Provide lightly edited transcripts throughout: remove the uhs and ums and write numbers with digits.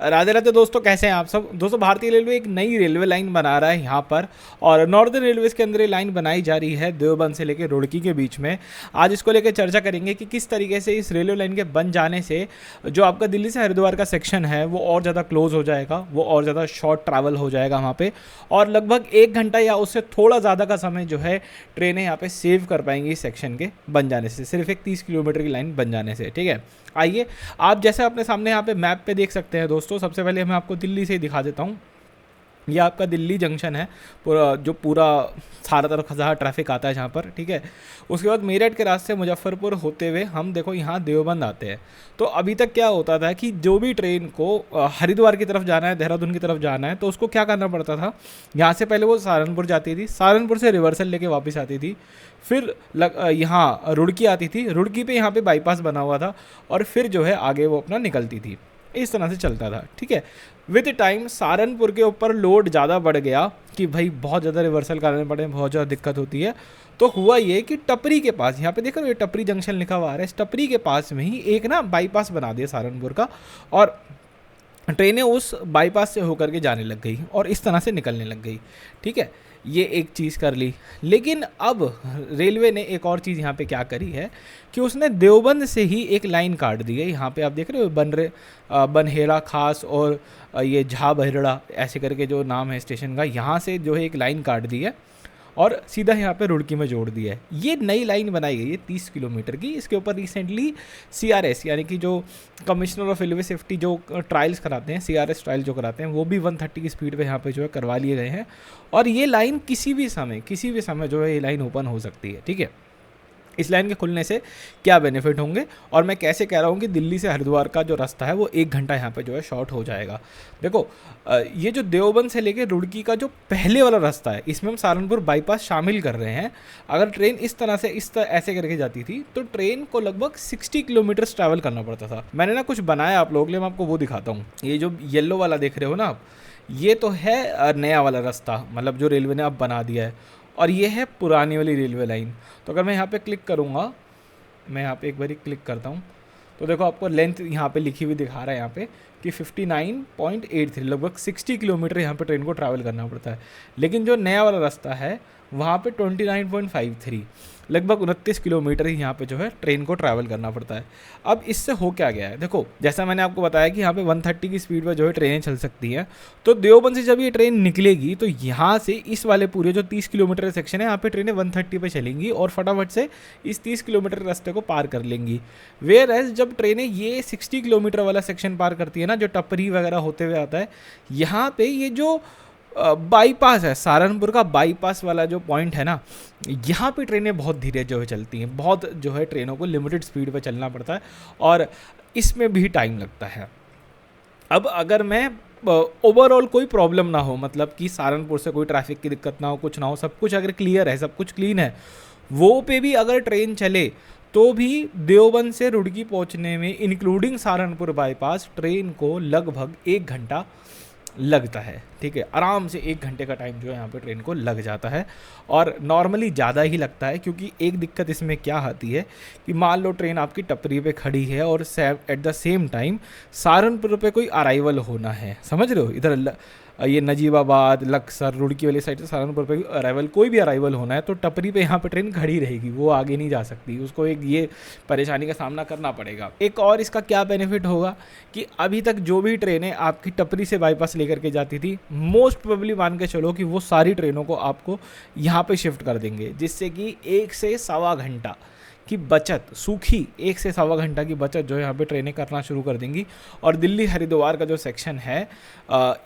राधे राधे दोस्तों, कैसे हैं आप सब। दोस्तों, भारतीय रेलवे एक नई रेलवे लाइन बना रहा है यहाँ पर, और नॉर्दर्न रेलवेज के अंदर ये लाइन बनाई जा रही है देवबंद से लेकर रुड़की के बीच में। आज इसको लेकर चर्चा करेंगे कि किस तरीके से इस रेलवे लाइन के बन जाने से जो आपका दिल्ली से हरिद्वार का सेक्शन है वो और ज़्यादा क्लोज हो जाएगा, वो और ज़्यादा शॉर्ट ट्रैवल हो जाएगा वहाँ पे, और लगभग 1 घंटा या उससे थोड़ा ज़्यादा का समय जो है ट्रेनें यहाँ पे सेव कर पाएंगी इस सेक्शन के बन जाने से, सिर्फ एक 30 किलोमीटर की लाइन बन जाने से। ठीक है, आइए आप जैसे अपने सामने यहाँ पे मैप पे देख सकते हैं दोस्तों। सबसे पहले मैं आपको दिल्ली से ही दिखा देता हूँ। ये आपका दिल्ली जंक्शन है, पूरा सारा तरफ जहाँ ट्रैफिक आता है जहाँ पर। ठीक है, उसके बाद मेरठ के रास्ते मुजफ्फरपुर होते हुए हम देखो यहाँ देवबंद आते हैं। तो अभी तक क्या होता था कि जो भी ट्रेन को हरिद्वार की तरफ जाना है, देहरादून की तरफ जाना है, तो उसको क्या करना पड़ता था, यहाँ से पहले वो सहारनपुर जाती थी, सहारनपुर से रिवर्सल लेके वापस आती थी, फिर यहाँ रुड़की आती थी, रुड़की पे यहाँ पे बाईपास बना हुआ था, और फिर जो है आगे वो अपना निकलती थी। इस तरह से चलता था। ठीक है, विद टाइम सहारनपुर के ऊपर लोड ज़्यादा बढ़ गया कि भाई बहुत ज़्यादा रिवर्सल करने पड़े, बहुत ज़्यादा दिक्कत होती है। तो हुआ ये कि टपरी के पास, यहाँ पे देखो ये टपरी जंक्शन लिखा हुआ है, इस टपरी के पास में ही एक ना बाईपास बना दिया सहारनपुर का, और ट्रेनें उस बाईपास से होकर के जाने लग गई और इस तरह से निकलने लग गई। ठीक है, ये एक चीज़ कर ली। लेकिन अब रेलवे ने एक और चीज़ यहाँ पे क्या करी है कि उसने देवबंद से ही एक लाइन काट दी है। यहाँ पे आप देख रहे हो बनहेड़ा खास और ये झा बहेड़ा ऐसे करके जो नाम है स्टेशन का, यहाँ से जो है एक लाइन काट दी है और सीधा यहाँ पे रुड़की में जोड़ दिया है। ये नई लाइन बनाई गई है 30 किलोमीटर की। इसके ऊपर रिसेंटली CRS यानी कि जो कमिश्नर ऑफ रेलवे सेफ्टी जो ट्रायल्स कराते हैं, CRS ट्रायल जो कराते हैं, वो भी 130 की स्पीड पे यहाँ पे जो है करवा लिए गए हैं। और ये लाइन किसी भी समय जो है ये लाइन ओपन हो सकती है। ठीक है, इस लाइन के खुलने से क्या बेनिफिट होंगे, और मैं कैसे कह रहा हूँ कि दिल्ली से हरिद्वार का जो रास्ता है वो 1 घंटा यहाँ पे जो है शॉर्ट हो जाएगा। देखो, ये जो देवबंद से लेके रुड़की का जो पहले वाला रास्ता है, इसमें हम सहारनपुर बाईपास शामिल कर रहे हैं। अगर ट्रेन इस तरह से ऐसे करके जाती थी तो ट्रेन को लगभग 60 किलोमीटर ट्रैवल करना पड़ता था। मैंने ना कुछ बनाया आप लोगों के लिए, मैं आपको वो दिखाता हूँ। ये जो येलो वाला देख रहे हो ना आप, ये तो है नया वाला रास्ता, मतलब जो रेलवे ने अब बना दिया है, और ये है पुरानी वाली रेलवे लाइन। तो अगर मैं यहाँ पे क्लिक करूँगा, मैं यहाँ पे एक बारी क्लिक करता हूँ, तो देखो आपको लेंथ यहाँ पे लिखी हुई दिखा रहा है यहाँ पे कि 59.83, लगभग 60 किलोमीटर यहाँ पे ट्रेन को ट्रैवल करना पड़ता है। लेकिन जो नया वाला रास्ता है वहाँ पे 29.53, लगभग 29 किलोमीटर ही यहाँ पे जो है ट्रेन को ट्रैवल करना पड़ता है। अब इससे हो क्या गया है, देखो जैसा मैंने आपको बताया कि यहाँ पे 130 की स्पीड पर जो है ट्रेनें चल सकती हैं। तो देवबंद से जब ये ट्रेन निकलेगी तो यहाँ से इस वाले पूरे जो 30 किलोमीटर सेक्शन है यहाँ पे ट्रेनें 130 पे चलेंगी और फटाफट से इस 30 किलोमीटर रास्ते को पार कर लेंगी। वेयर एज जब ट्रेनें ये 60 किलोमीटर वाला सेक्शन पार करती है ना, जो टपरी वगैरह होते हुए आता है, यहाँ पे ये जो बाईपास है, सहारनपुर का बाईपास वाला जो पॉइंट है ना, यहाँ पे ट्रेनें बहुत धीरे जो है चलती हैं, बहुत जो है ट्रेनों को लिमिटेड स्पीड पे चलना पड़ता है और इसमें भी टाइम लगता है। अब अगर मैं ओवरऑल कोई प्रॉब्लम ना हो, मतलब कि सहारनपुर से कोई ट्रैफिक की दिक्कत ना हो, कुछ ना हो, सब कुछ अगर क्लियर है, सब कुछ क्लीन है, वो पे भी अगर ट्रेन चले तो भी देवबंद से रुड़की पहुंचने में इंक्लूडिंग सहारनपुर बाईपास ट्रेन को लगभग 1 घंटा लगता है। ठीक है, आराम से 1 घंटे का टाइम जो है यहाँ पे ट्रेन को लग जाता है, और नॉर्मली ज़्यादा ही लगता है। क्योंकि एक दिक्कत इसमें क्या आती है कि मान लो ट्रेन आपकी टपरी पे खड़ी है और at the same time Saharanpur पे कोई अराइवल होना है, समझ रहे हो, इधर ये नजीबाबाद, लक्सर, रुड़की वाली साइड से सहारनपुर पे अराइवल, कोई भी अराइवल होना है तो टपरी पे यहाँ पे ट्रेन खड़ी रहेगी, वो आगे नहीं जा सकती, उसको एक ये परेशानी का सामना करना पड़ेगा। एक और इसका क्या बेनिफिट होगा कि अभी तक जो भी ट्रेनें आपकी टपरी से बाईपास लेकर के जाती थी, मोस्ट प्रोबेबली मान के चलो कि वो सारी ट्रेनों को आपको यहाँ पे शिफ्ट कर देंगे, जिससे कि 1 से सवा घंटा की बचत, सूखी 1 से सवा घंटा की बचत जो है यहाँ पे ट्रेनें करना शुरू कर देंगी। और दिल्ली हरिद्वार का जो सेक्शन है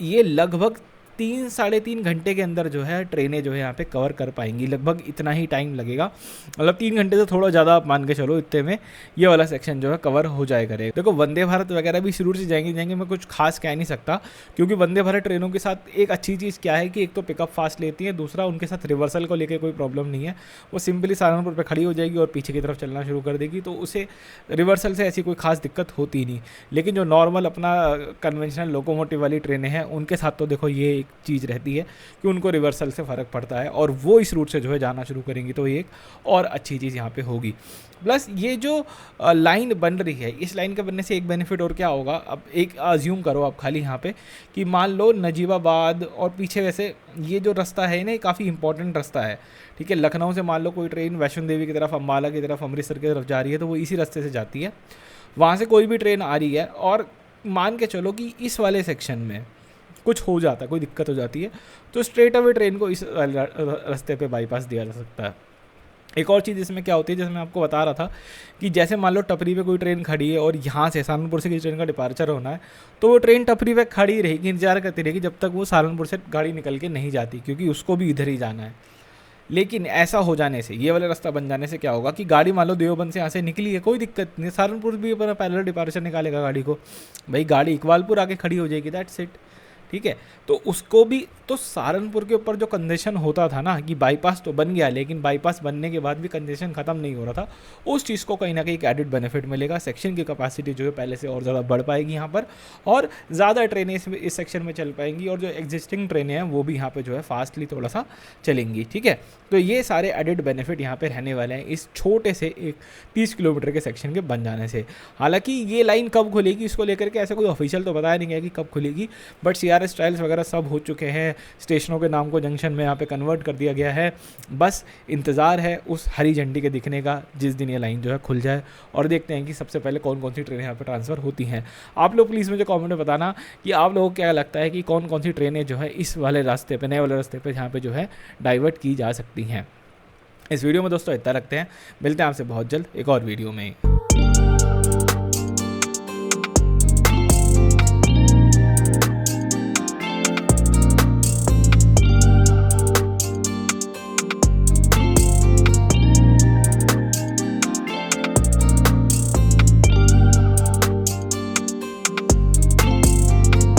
ये लगभग 3-3.5 घंटे के अंदर जो है ट्रेनें जो है यहाँ पे कवर कर पाएंगी, लगभग इतना ही टाइम लगेगा, मतलब 3 घंटे से थोड़ा ज़्यादा आप मान के चलो, इतने में ये वाला सेक्शन जो है कवर हो जाए करेगा। देखो वंदे भारत वगैरह भी शुरू से जाएंगे, मैं कुछ खास कह नहीं सकता, क्योंकि वंदे भारत ट्रेनों के साथ एक अच्छी चीज़ क्या है कि एक तो पिकअप फास्ट लेती है, दूसरा उनके साथ रिवर्सल को लेकर कोई प्रॉब्लम नहीं है, वो सिंपली सहारनपुर पर खड़ी हो जाएगी और पीछे की तरफ चलना शुरू कर देगी, तो उसे रिवर्सल से ऐसी कोई खास दिक्कत होती नहीं। लेकिन जो नॉर्मल अपना कन्वेंशनल लोकोमोटिव वाली ट्रेनें हैं उनके साथ तो देखो ये एक चीज़ रहती है कि उनको रिवर्सल से फ़र्क पड़ता है और वो इस रूट से जो है जाना शुरू करेंगी, तो ये एक और अच्छी चीज़ यहाँ पे होगी। प्लस ये जो लाइन बन रही है, इस लाइन के बनने से एक बेनिफिट और क्या होगा, अब एक अज्यूम करो आप खाली यहाँ पे कि मान लो नजीबाबाद और पीछे वैसे ये जो रास्ता है ना, ये काफ़ी इंपॉर्टेंट रास्ता है, ठीक है। लखनऊ से मान लो कोई ट्रेन वैष्णो देवी की तरफ, अम्बाला की तरफ, अमृतसर की तरफ जा रही है, तो वो इसी रास्ते से जाती है। वहाँ से कोई भी ट्रेन आ रही है और मान के चलो कि इस वाले सेक्शन में कुछ हो जाता है, कोई दिक्कत हो जाती है, तो स्ट्रेट अवे ट्रेन को इस रास्ते पे बाईपास दिया जा सकता है। एक और चीज़ इसमें क्या होती है, जैसे मैं आपको बता रहा था कि जैसे मान लो टपरी पे कोई ट्रेन खड़ी है और यहाँ से सहारनपुर से किसी ट्रेन का डिपार्चर होना है, तो वो ट्रेन टपरी पे खड़ी रहेगी, इंतजार करती रहेगी जब तक वो सहारनपुर से गाड़ी निकल के नहीं जाती, क्योंकि उसको भी इधर ही जाना है। लेकिन ऐसा हो जाने से, ये वाला रास्ता बन जाने से क्या होगा कि गाड़ी मान लो देवबंद से यहाँ से निकली है, कोई दिक्कत नहीं, सहारनपुर भी अपना पैरेलल डिपार्चर निकालेगा गाड़ी को, भाई गाड़ी इकबालपुर आके खड़ी हो जाएगी, दैट्स इट, ठीक है। तो उसको भी, तो सहारनपुर के ऊपर जो कंजेशन होता था ना कि बाईपास तो बन गया, लेकिन बाईपास बनने के बाद भी कंजेशन खत्म नहीं हो रहा था, उस चीज़ को कहीं ना कहीं एक एडिड बेनिफिट मिलेगा। सेक्शन की कैपेसिटी जो है पहले से और ज़्यादा बढ़ पाएगी यहाँ पर, और ज़्यादा ट्रेनें इस सेक्शन में चल पाएंगी, और जो एग्जिस्टिंग ट्रेनें हैं वो भी यहाँ पर जो है फास्टली थोड़ा सा चलेंगी, ठीक है। तो ये सारे एडिड बेनिफिट यहाँ पर रहने वाले हैं इस छोटे से एक 30 किलोमीटर के सेक्शन के बन जाने से। हालांकि ये लाइन कब खुलेगी इसको लेकर के ऐसा कोई ऑफिशियल तो बताया नहीं गया कि कब खुलेगी, बट CRS ट्रायल्स वगैरह सब हो चुके हैं, स्टेशनों के नाम को जंक्शन में यहाँ पे कन्वर्ट कर दिया गया है। बस इंतज़ार है उस हरी झंडी के दिखने का जिस दिन ये लाइन जो है खुल जाए, और देखते हैं कि सबसे पहले कौन कौन सी ट्रेनें यहाँ पे ट्रांसफ़र होती हैं। आप लोग प्लीज़ मुझे कमेंट में बताना कि आप लोगों को क्या लगता है कि कौन कौन सी ट्रेनें जो है इस वाले रास्ते पे, नए वाले रास्ते पे यहाँ पे जो है डाइवर्ट की जा सकती हैं। इस वीडियो में दोस्तों इतना रखते हैं, मिलते हैं आपसे बहुत जल्द एक और वीडियो में।